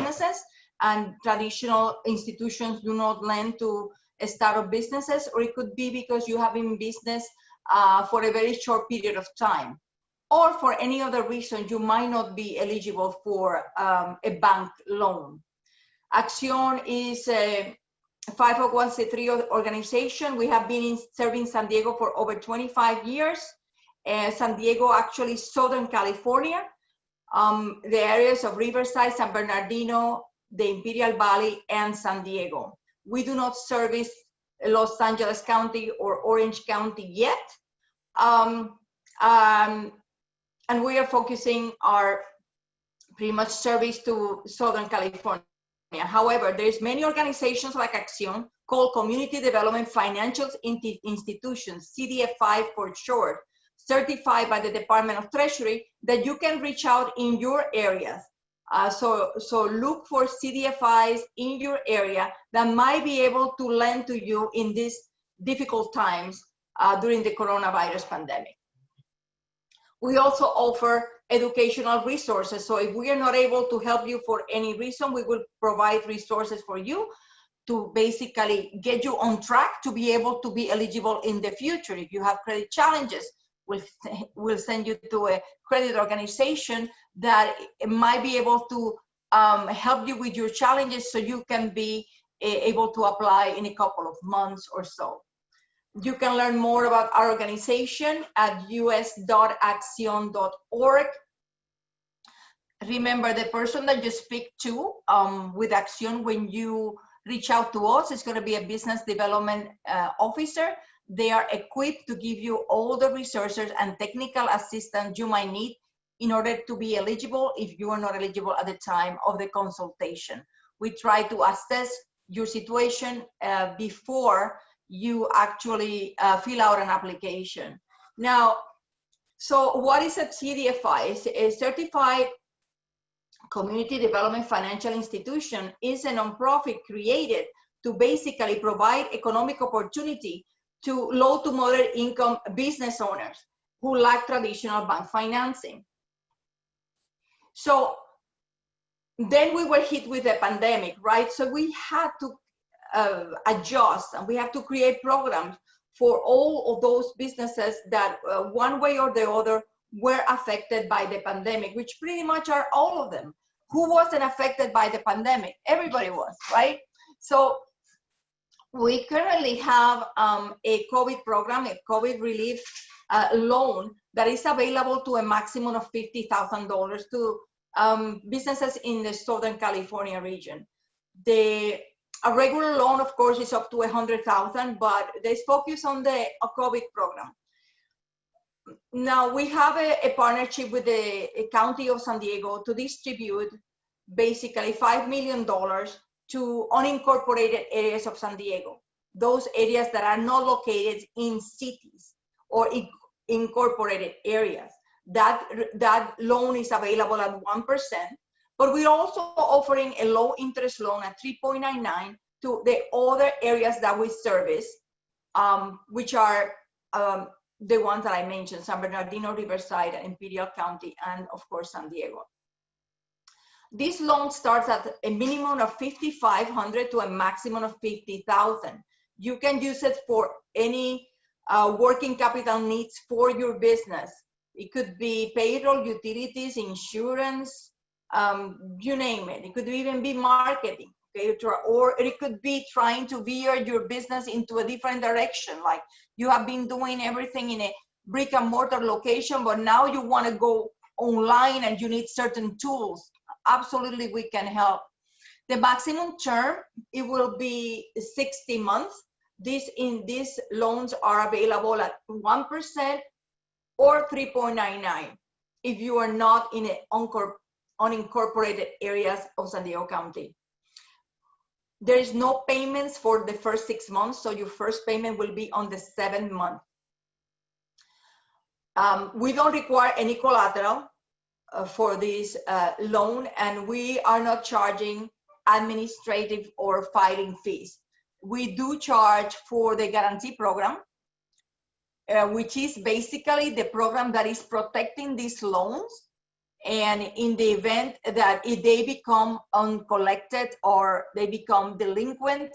businesses, and traditional institutions do not lend to startup businesses, or it could be because you have been in business for a very short period of time, or for any other reason you might not be eligible for a bank loan. Accion is a 501c3 organization. We have been serving San Diego for over 25 years. San Diego, actually Southern California, the areas of Riverside, San Bernardino, the Imperial Valley, and San Diego. We do not service Los Angeles County or Orange County yet. And we are focusing our pretty much service to Southern California. However, there's many organizations like Accion, called Community Development Financial Institutions, CDFI for short, certified by the Department of Treasury, that you can reach out in your areas. So look for CDFIs in your area that might be able to lend to you in these difficult times during the coronavirus pandemic. We also offer educational resources. So if we are not able to help you for any reason, we will provide resources for you to basically get you on track to be able to be eligible in the future. If you have credit challenges, we'll send you to a credit organization that might be able to help you with your challenges so you can be able to apply in a couple of months or so. You can learn more about our organization at us.accion.org. Remember, the person that you speak to with Accion when you reach out to us is going to be a business development officer. They are equipped to give you all the resources and technical assistance you might need in order to be eligible if you are not eligible at the time of the consultation. We try to assess your situation before you actually fill out an application. Now, so what is a CDFI? It's a Certified Community Development Financial Institution. Is a nonprofit created to basically provide economic opportunity to low to moderate income business owners who lack traditional bank financing. So then we were hit with the pandemic, right? So we had to adjust, and we have to create programs for all of those businesses that one way or the other were affected by the pandemic, which pretty much are all of them. Who wasn't affected by the pandemic? Everybody was, right? So we currently have a COVID program, a COVID relief loan that is available to a maximum of $50,000 to businesses in the Southern California region. A regular loan, of course, is up to $100,000, but there's focus on the COVID program. Now, we have a partnership with the County of San Diego to distribute basically $5 million to unincorporated areas of San Diego, those areas that are not located in cities or incorporated areas. That loan is available at 1%. But we're also offering a low interest loan at 3.99 to the other areas that we service, which are the ones that I mentioned, San Bernardino, Riverside, Imperial County, and of course, San Diego. This loan starts at a minimum of $5,500 to a maximum of $50,000. You can use it for any working capital needs for your business. It could be payroll, utilities, insurance, you name it. It could even be marketing, okay? Or it could be trying to veer your business into a different direction. Like you have been doing everything in a brick and mortar location, but now you want to go online and you need certain tools. Absolutely, we can help. The maximum term, it will be 60 months. These loans are available at 1% or 3.99 if you are not in unincorporated areas of San Diego County. There is no payments for the first 6 months, so your first payment will be on the 7th month. We don't require any collateral for this loan, and we are not charging administrative or filing fees. We do charge for the guarantee program, which is basically the program that is protecting these loans And in the event that if they become uncollected or they become delinquent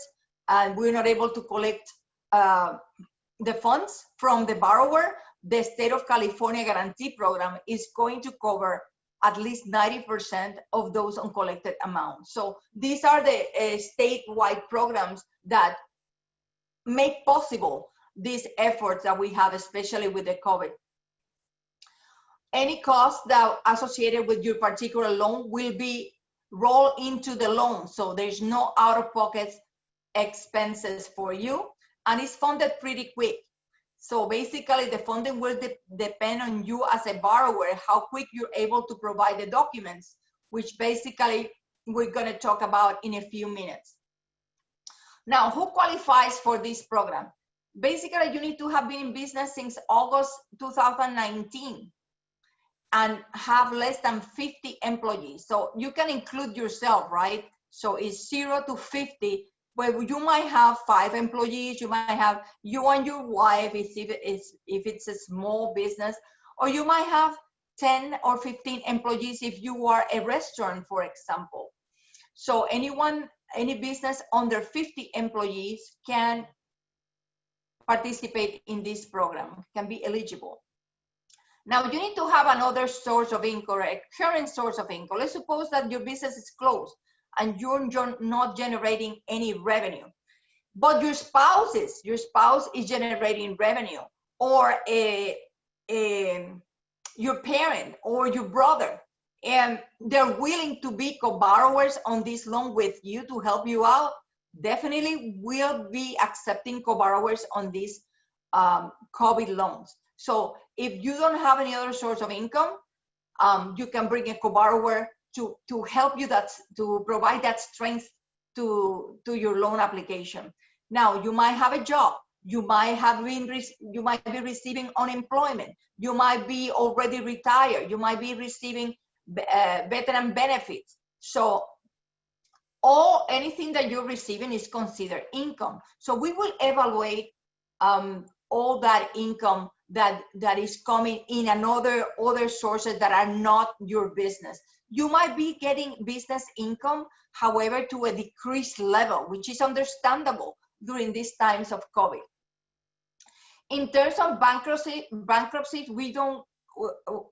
and we're not able to collect the funds from the borrower, the state of California guarantee program is going to cover at least 90% of those uncollected amounts. So these are the statewide programs that make possible these efforts that we have, especially with the COVID. Any cost that associated with your particular loan will be rolled into the loan. So there's no out-of-pocket expenses for you, and it's funded pretty quick. So basically the funding will depend on you as a borrower, how quick you're able to provide the documents, which basically we're going to talk about in a few minutes. Now, who qualifies for this program? Basically, you need to have been in business since August 2019 and have less than 50 employees. So you can include yourself, right? So it's 0 to 50, where you might have 5 employees, you might have you and your wife if it's a small business, or you might have 10 or 15 employees if you are a restaurant, for example. So any business under 50 employees can participate in this program, can be eligible. Now you need to have another source of income, a current source of income. Let's suppose that your business is closed and you're not generating any revenue, but your spouse is generating revenue, or your parent or your brother, and they're willing to be co-borrowers on this loan with you to help you out. Definitely will be accepting co-borrowers on these COVID loans. So if you don't have any other source of income, you can bring a co-borrower to help you, to provide that strength to your loan application. Now, you might have a job, you might be receiving unemployment, you might be already retired, you might be receiving veteran benefits. So anything that you're receiving is considered income. So we will evaluate all that income that is coming in other sources that are not your business. You might be getting business income, however, to a decreased level, which is understandable during these times of COVID. In terms of bankruptcy, we don't,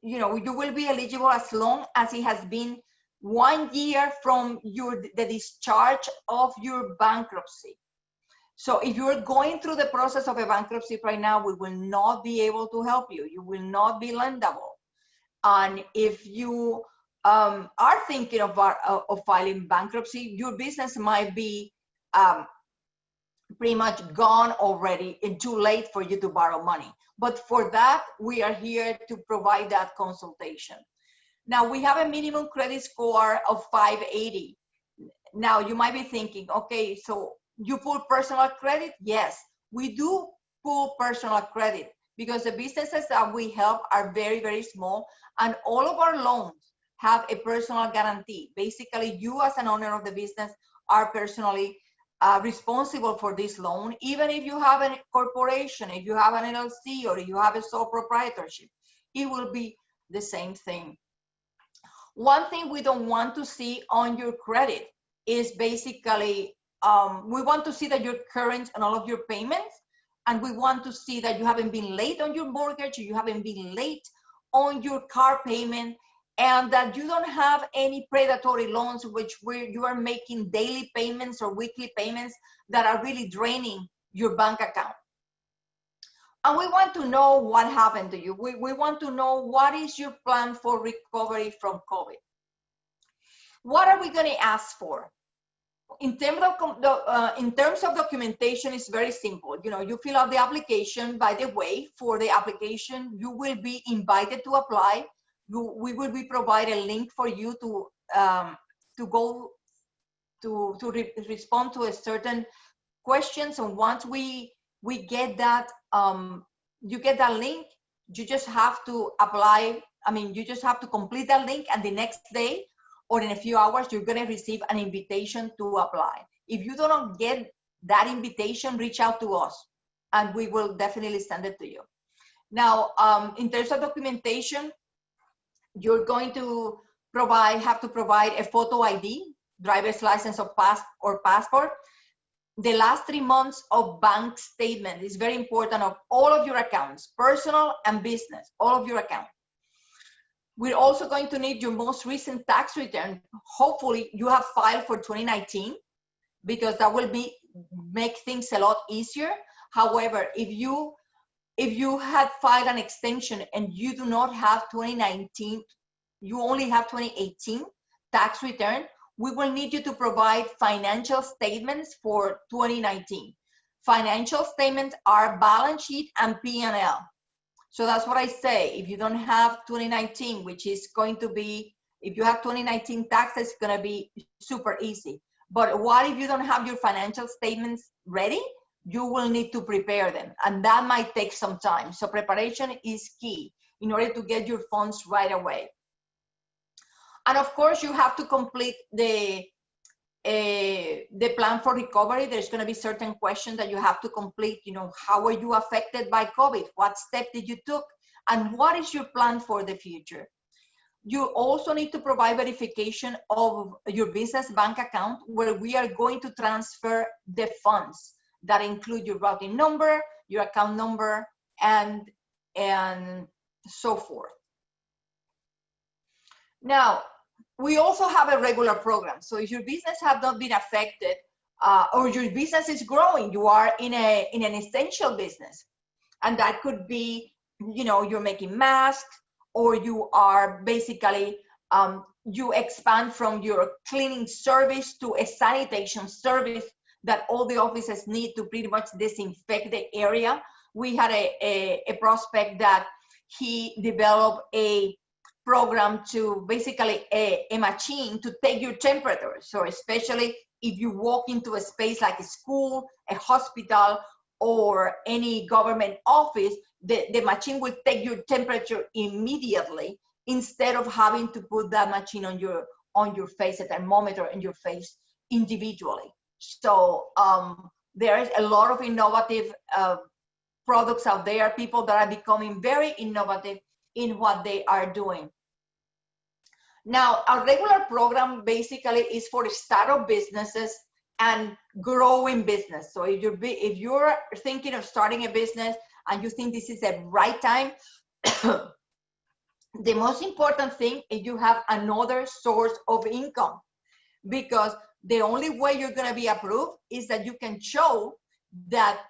you will be eligible as long as it has been 1 year from the discharge of your bankruptcy. So if you're going through the process of a bankruptcy right now, we will not be able to help you. You will not be lendable. And if you are thinking of filing bankruptcy, your business might be pretty much gone already and too late for you to borrow money. But for that, we are here to provide that consultation. Now, we have a minimum credit score of 580. Now, you might be thinking, okay, so you pull personal credit? Yes, we do pull personal credit because the businesses that we help are very, very small, and all of our loans have a personal guarantee. Basically, you as an owner of the business are personally responsible for this loan, even if you have a corporation, if you have an LLC, or if you have a sole proprietorship, it will be the same thing. One thing we don't want to see on your credit is basically, we want to see that you're current on all of your payments, and we want to see that you haven't been late on your mortgage, or you haven't been late on your car payment, and that you don't have any predatory loans where you are making daily payments or weekly payments that are really draining your bank account. And we want to know what happened to you. We want to know what is your plan for recovery from COVID. What are we going to ask for? In terms of documentation, it's very simple. You fill out the application. By the way, for the application, you will be invited to apply. We will be providing a link for you to go to respond to a certain questions. And once we get that, you get that link, you just have to apply. You just have to complete that link, and the next day or in a few hours, you're going to receive an invitation to apply. If you do not get that invitation, reach out to us, and we will definitely send it to you. Now, in terms of documentation, You're going to have to provide a photo ID, driver's license or passport. The last 3 months of bank statement is very important of all of your accounts, personal and business, all of your accounts. We're also going to need your most recent tax return. Hopefully you have filed for 2019, because that will make things a lot easier. However, if you had filed an extension and you do not have 2019, you only have 2018 tax return, we will need you to provide financial statements for 2019. Financial statements are balance sheet and P&L. So that's what I say. If you don't have 2019, which is going to be, if you have 2019 taxes, it's going to be super easy. But what if you don't have your financial statements ready? You will need to prepare them, and that might take some time. So preparation is key in order to get your funds right away. And of course, you have to complete the plan for recovery. There's going to be certain questions that you have to complete. You know, how were you affected by COVID? What step did you took? And what is your plan for the future? You also need to provide verification of your business bank account, where we are going to transfer the funds. That include your routing number, your account number, and so forth. Now, we also have a regular program. So if your business have not been affected, or your business is growing, you are in an essential business, and that could be, you know, you're making masks, or you are basically, you expand from your cleaning service to a sanitation service that all the offices need to pretty much disinfect the area. We had a prospect that he developed a program to basically a machine to take your temperature. So especially if you walk into a space like a school, a hospital, or any government office, the machine will take your temperature immediately, instead of having to put that machine on your face, a thermometer in your face individually. So there is a lot of innovative products out there, people that are becoming very innovative in what they are doing. Now, our regular program basically is for startup businesses and growing business. So if you're thinking of starting a business and you think this is the right time, the most important thing is you have another source of income, because the only way you're going to be approved is that you can show that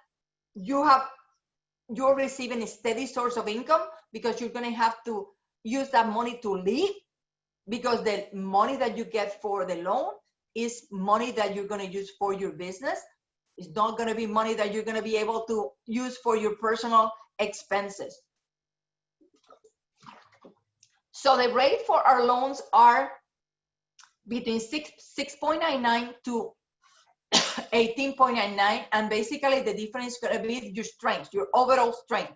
you're receiving a steady source of income, because you're going to have to use that money to live, because the money that you get for the loan is money that you're going to use for your business. It's not going to be money that you're going to be able to use for your personal expenses. So the rate for our loans are between 6.99 to 18.99, and basically the difference is going to be your strength, your overall strength.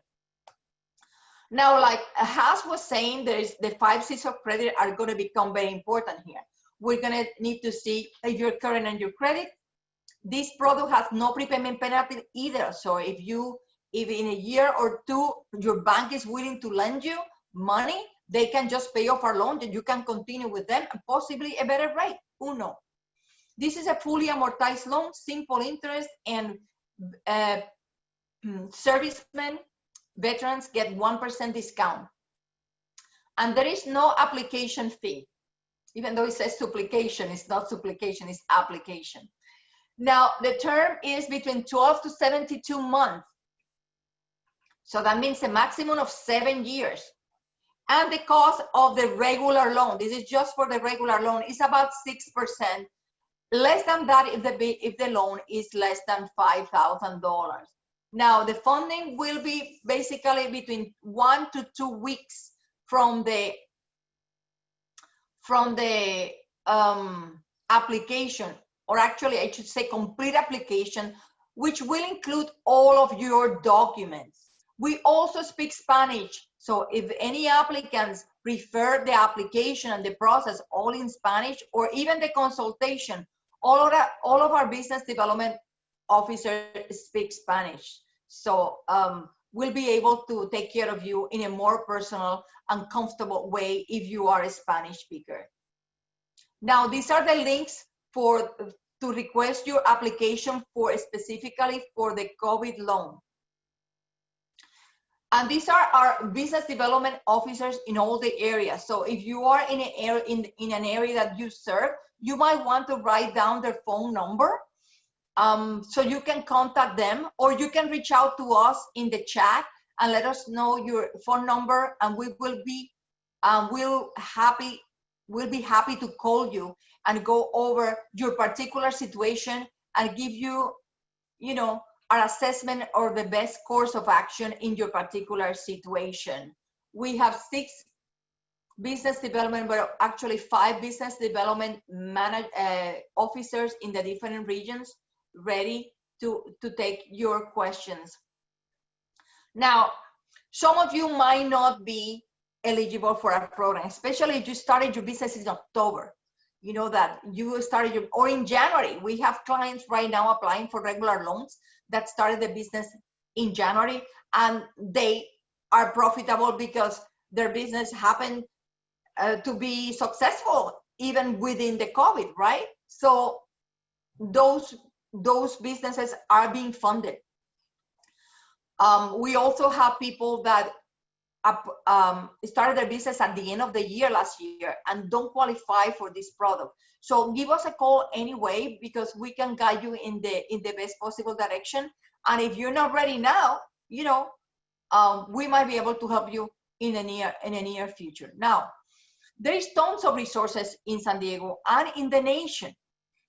Now, like Has was saying, the 5 C's of credit are going to become very important here. We're going to need to see if you're current on your credit. This product has no prepayment penalty either. So if in a year or two your bank is willing to lend you money, they can just pay off our loan, and you can continue with them, and possibly a better rate. Who knows? This is a fully amortized loan, simple interest, and servicemen, veterans get 1% discount. And there is no application fee. Even though it says supplication, it's not supplication, it's application. Now, the term is between 12 to 72 months. So that means a maximum of 7 years. And the cost of the regular loan, this is just for the regular loan, is about 6%. Less than that if the loan is less than $5,000. Now, the funding will be basically between 1 to 2 weeks from the application, or actually I should say complete application, which will include all of your documents. We also speak Spanish, so if any applicants prefer the application and the process all in Spanish, or even the consultation, all of our business development officers speak Spanish. So will be able to take care of you in a more personal and comfortable way if you are a Spanish speaker. Now, these are the links to request your application for specifically for the COVID loan. And these are our business development officers in all the areas. So if you are in an area that you serve, you might want to write down their phone number so you can contact them, or you can reach out to us in the chat and let us know your phone number, and we will be we'll be happy to call you and go over your particular situation and give you, our assessment or the best course of action in your particular situation. We have 6 business development, but actually 5 business development officers in the different regions ready to take your questions. Now, some of you might not be eligible for a program, especially if you started your business in October. You know that you started or in January. We have clients right now applying for regular loans that started the business in January, and they are profitable because their business happened to be successful even within the COVID, right? So those businesses are being funded. We also have people that started their business at the end of the year last year and don't qualify for this product. So give us a call anyway, because we can guide you in the best possible direction. And if you're not ready now, we might be able to help you in the near future. Now, there is tons of resources in San Diego and in the nation.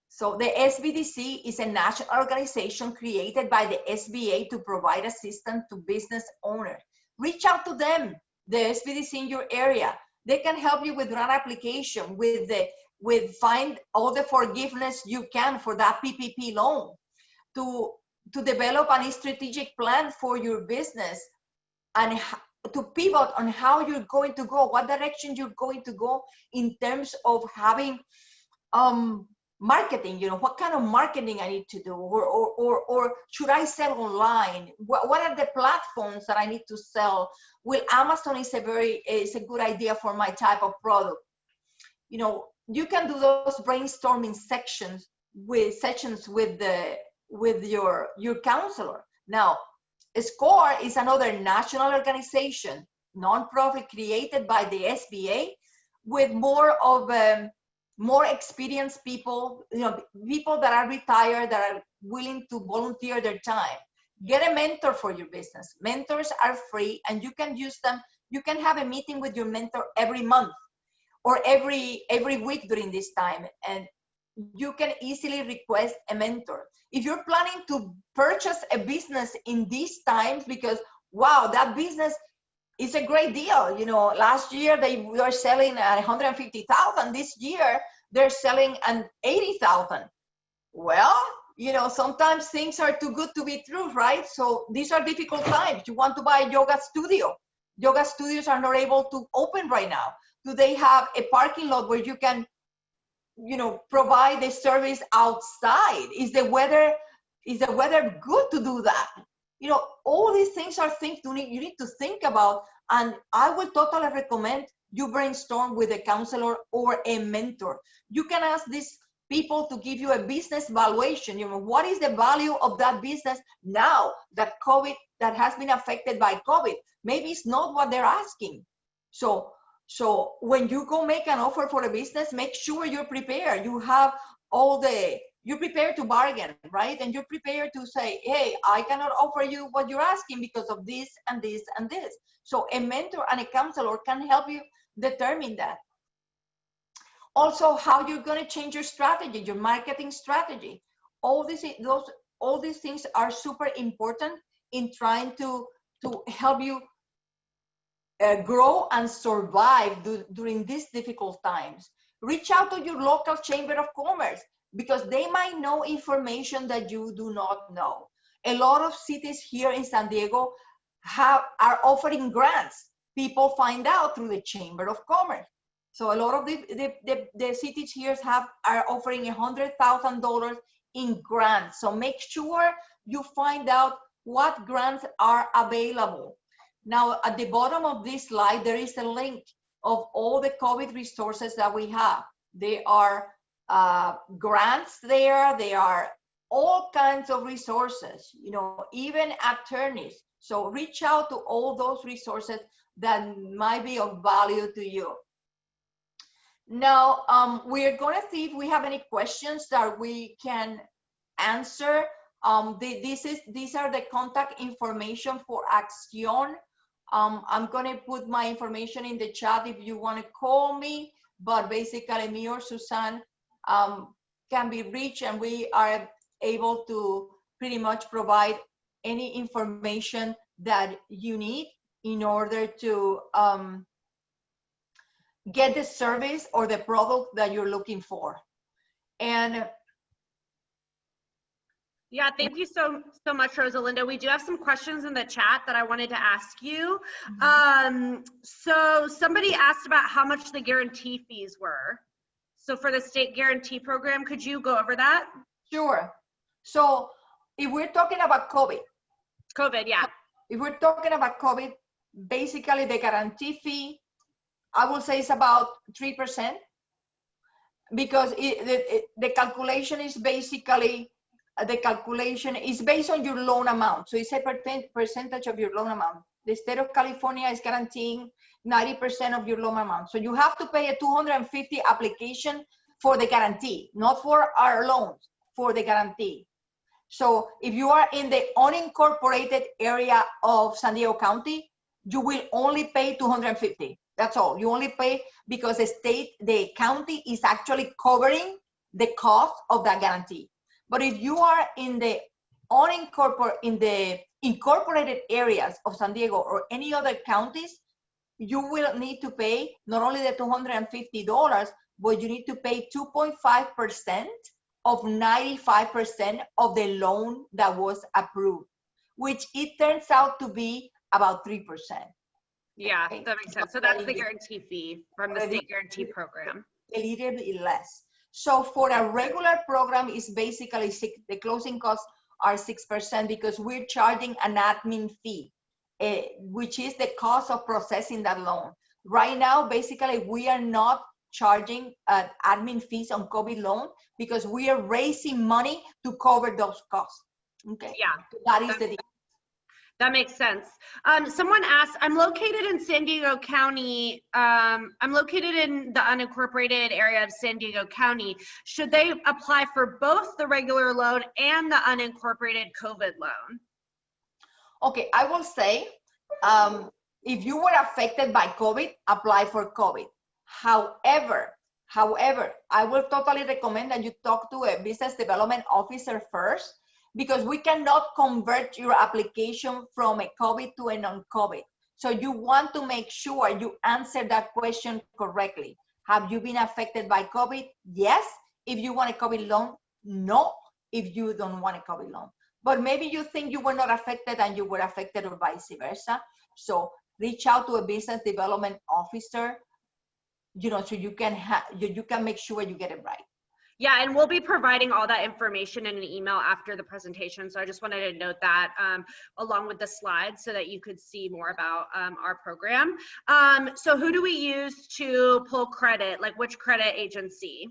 So the SBDC is a national organization created by the SBA to provide assistance to business owners. Reach out to them, the SBDC in your area. They can help you with grant application, with find all the forgiveness you can for that PPP loan, to develop a strategic plan for your business, and to pivot on how you're going to go, what direction you're going to go in terms of having marketing. What kind of marketing I need to do, or should I sell online? What are the platforms that I need to sell? Well, Amazon is a good idea for my type of product. You can do those brainstorming sessions with your counselor. Now, SCORE is another national organization, nonprofit created by the SBA, with more experienced people, people that are retired, that are willing to volunteer their time. Get a mentor for your business. Mentors are free, and you can use them. You can have a meeting with your mentor every month or every week during this time, and you can easily request a mentor. If you're planning to purchase a business in these times, because wow, that business is a great deal. Last year they were selling at $150,000. This year they're selling at $80,000. Well, sometimes things are too good to be true, right? So these are difficult times. You want to buy a yoga studio. Yoga studios are not able to open right now. Do they have a parking lot where you can, provide the service outside? Is the weather good to do that? All these things are things you need to think about, and I would totally recommend you brainstorm with a counselor or a mentor. You can ask these people to give you a business valuation. What is the value of that business now that has been affected by COVID? Maybe it's not what they're asking. So when you go make an offer for a business, make sure you're prepared. You're prepared to bargain, right? And you're prepared to say, hey, I cannot offer you what you're asking because of this and this and this. So a mentor and a counselor can help you determine that. Also, how you're going to change your strategy, your marketing strategy. All these things are super important in trying to help you grow and survive during these difficult times. Reach out to your local chamber of commerce, because they might know information that you do not know. A lot of cities here in San Diego are offering grants. People find out through the Chamber of Commerce. So a lot of the cities here are offering $100,000 in grants. So make sure you find out what grants are available. Now, at the bottom of this slide, there is a link of all the COVID resources that we have. There are grants there. There are all kinds of resources, you know, even attorneys. So reach out to all those resources that might be of value to you. Now, we're going to see if we have any questions that we can answer. These are the contact information for Accion. I'm going to put my information in the chat if you want to call me, but basically me or Suzanne can be reached, and we are able to pretty much provide any information that you need in order to get the service or the product that you're looking for. And yeah, thank you so much, Rosalinda. We do have some questions in the chat that I wanted to ask you. So somebody asked about how much the guarantee fees were. So for the state guarantee program, could you go over that? Sure. So if we're talking about COVID, yeah. If we're talking about COVID, basically the guarantee fee, I will say, is about 3%, because the calculation is basically, based on your loan amount. So it's a percentage of your loan amount. The state of California is guaranteeing 90% of your loan amount. So you have to pay a $250 application for the guarantee, not for our loans, for the guarantee. So if you are in the unincorporated area of San Diego County, you will only pay $250. That's all. You only pay because the county is actually covering the cost of that guarantee. But if you are in the incorporated areas of San Diego or any other counties, you will need to pay not only the $250, but you need to pay 2.5% of 95% of the loan that was approved, which it turns out to be about 3%. Yeah, okay. That makes sense. So that's the guarantee fee from the state guarantee program. A little bit less. So for a regular program, is basically the closing costs are 6%, because we're charging an admin fee, which is the cost of processing that loan. Right now, basically, we are not charging admin fees on COVID loan because we are raising money to cover those costs. Okay. Yeah. That is the difference. That makes sense. Someone asked, I'm located in San Diego County. I'm located in the unincorporated area of San Diego County. Should they apply for both the regular loan and the unincorporated COVID loan? Okay, I will say, if you were affected by COVID, apply for COVID. However, I will totally recommend that you talk to a business development officer first, because we cannot convert your application from a COVID to a non-COVID. So you want to make sure you answer that question correctly. Have you been affected by COVID? Yes. If you want a COVID loan, no. If you don't want a COVID loan. But maybe you think you were not affected and you were affected, or vice versa. So reach out to a business development officer, you know, so you can make sure you get it right. Yeah, and we'll be providing all that information in an email after the presentation. So I just wanted to note that along with the slides so that you could see more about our program. So who do we use to pull credit? Like which credit agency?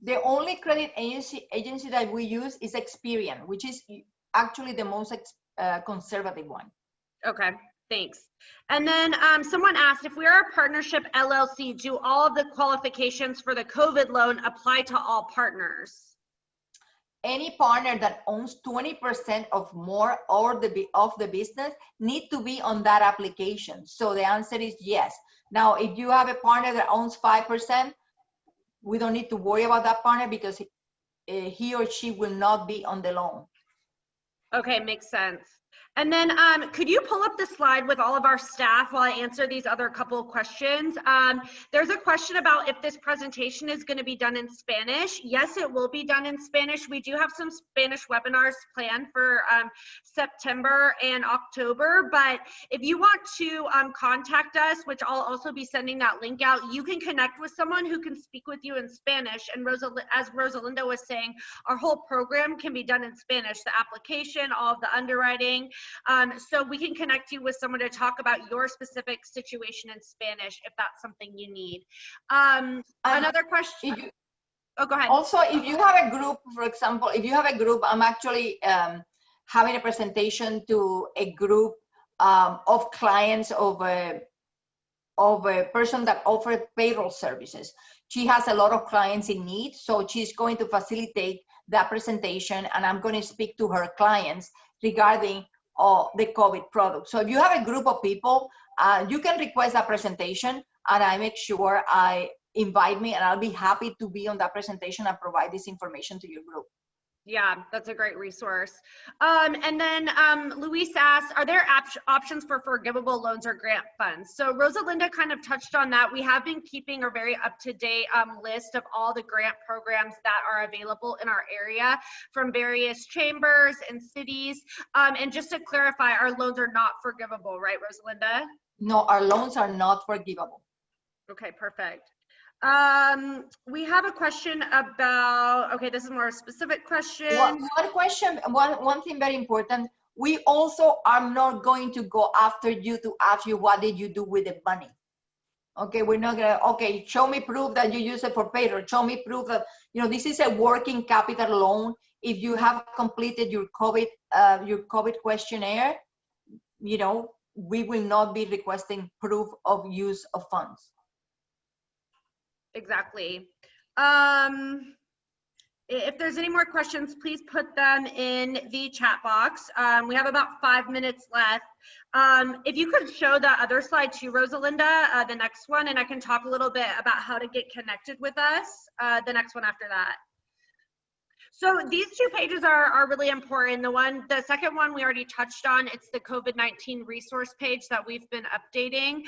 The only credit agency that we use is Accion, which is actually the most conservative one. Okay. Thanks. And then someone asked, if we are a partnership LLC, do all of the qualifications for the COVID loan apply to all partners? Any partner that owns 20% of more of the business need to be on that application. So the answer is yes. Now, if you have a partner that owns 5%, we don't need to worry about that partner because he or she will not be on the loan. Okay, makes sense. And then could you pull up the slide with all of our staff while I answer these other couple of questions? There's a question about if this presentation is going to be done in Spanish. Yes, it will be done in Spanish. We do have some Spanish webinars planned for September and October, but if you want to contact us, which I'll also be sending that link out, you can connect with someone who can speak with you in Spanish. And as Rosalinda was saying, our whole program can be done in Spanish, the application, all of the underwriting. So we can connect you with someone to talk about your specific situation in Spanish if that's something you need. Another question. Oh, go ahead. Also, if you have a group, for example, if you have a group, I'm actually having a presentation to a group of clients of a person that offers payroll services. She has a lot of clients in need, so she's going to facilitate that presentation, and I'm going to speak to her clients regarding the COVID product. So if you have a group of people, you can request a presentation, and I make sure I invite me, and I'll be happy to be on that presentation and provide this information to your group. Yeah, that's a great resource. And then Luis asked, are there options for forgivable loans or grant funds? So Rosalinda kind of touched on that. We have been keeping a very up-to-date list of all the grant programs that are available in our area from various chambers and cities. And just to clarify, our loans are not forgivable, right, Rosalinda? No, our loans are not forgivable. Okay, perfect. We have a question about, okay, this is more a specific question. One thing very important, we also are not going to go after you to ask you what did you do with the money. Okay, we're not gonna, okay, show me proof that you use it for payroll, show me proof that, you know, this is a working capital loan. If you have completed your COVID questionnaire, you know, we will not be requesting proof of use of funds. Exactly. If there's any more questions, please put them in the chat box. We have about 5 minutes left. If you could show the other slide too, Rosalinda, the next one, and I can talk a little bit about how to get connected with us, the next one after that. So these two pages are really important. The second one we already touched on. It's the COVID-19 resource page that we've been updating.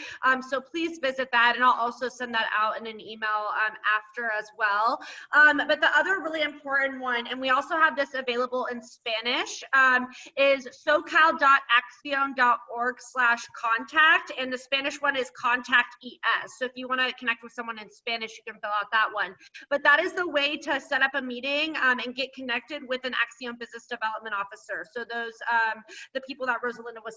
So please visit that, and I'll also send that out in an email after as well. But the other really important one, and we also have this available in Spanish, is socal.accion.org/contact, and the Spanish one is contact ES. So if you want to connect with someone in Spanish, you can fill out that one. But that is the way to set up a meeting and get connected with an Accion Business Development Officer. So those, the people that Rosalinda was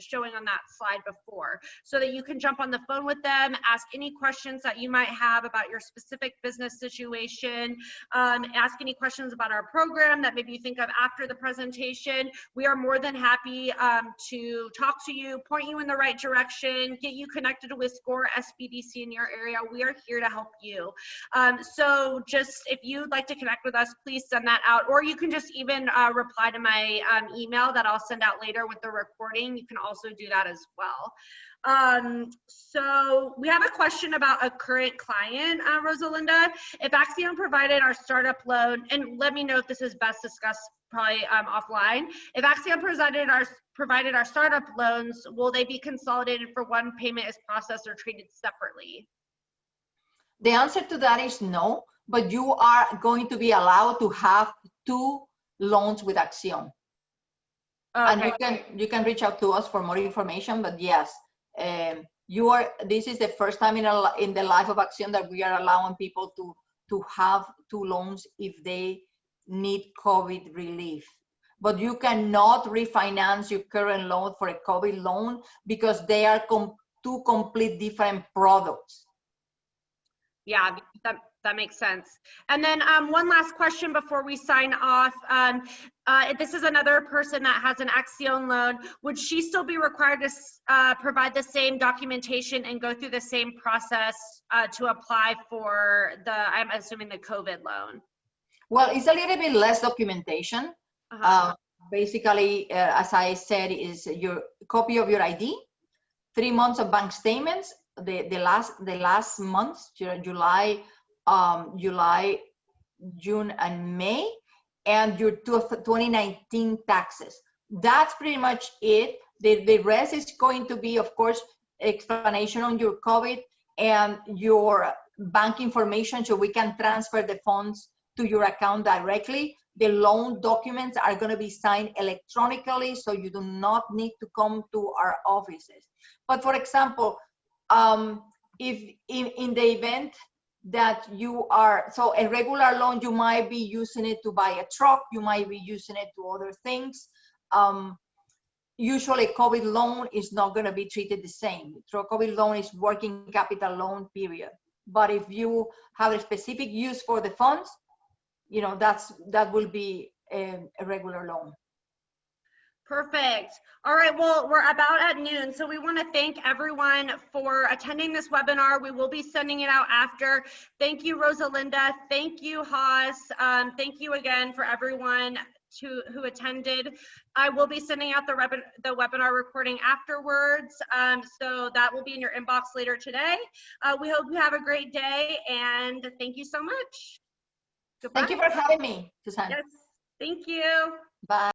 showing on that slide before, so that you can jump on the phone with them, ask any questions that you might have about your specific business situation, ask any questions about our program that maybe you think of after the presentation. We are more than happy to talk to you, point you in the right direction, get you connected with SCORE SBDC in your area. We are here to help you. So just, if you'd like to connect with us, please send that out, or you can just even reply to my email that I'll send out later with the recording. You can also do that as well. So we have a question about a current client, Rosalinda. If Accion provided our startup loan, and let me know if this is best discussed probably offline. If Accion provided our startup loans, will they be consolidated for one payment is processed or treated separately? The answer to that is no, but you are going to be allowed to have 2 loans with Accion. Okay. And you can reach out to us for more information, but yes, this is the first time in the life of Accion that we are allowing people to have 2 loans if they need COVID relief. But you cannot refinance your current loan for a COVID loan because they are 2 complete different products. Yeah, that makes sense. And then one last question before we sign off. This is another person that has an Accion loan. Would she still be required to provide the same documentation and go through the same process to apply for I'm assuming the COVID loan? Well, it's a little bit less documentation. Basically, as I said, is your copy of your ID, 3 months of bank statements, the last months, July, June, and May, and your 2019 taxes. that's pretty much it. The rest is going to be, of course, explanation on your COVID and your bank information, so we can transfer the funds to your account directly. The loan documents are going to be signed electronically, so you do not need to come to our offices. But for example, if in the event that you are, so a regular loan, you might be using it to buy a truck, you might be using it to other things. Usually a COVID loan is not going to be treated the same. So a COVID loan is working capital loan, period. But if you have a specific use for the funds, you know, that will be a regular loan. Perfect. All right, well, we're about at noon, so we want to thank everyone for attending this webinar. We will be sending it out after. Thank you, Rosalinda. Thank you, Haas. Thank you again for everyone who attended. I will be sending out the webinar recording afterwards, so that will be in your inbox later today. We hope you have a great day, and thank you so much. Goodbye. Thank you for having me, Susan. Yes, thank you. Bye.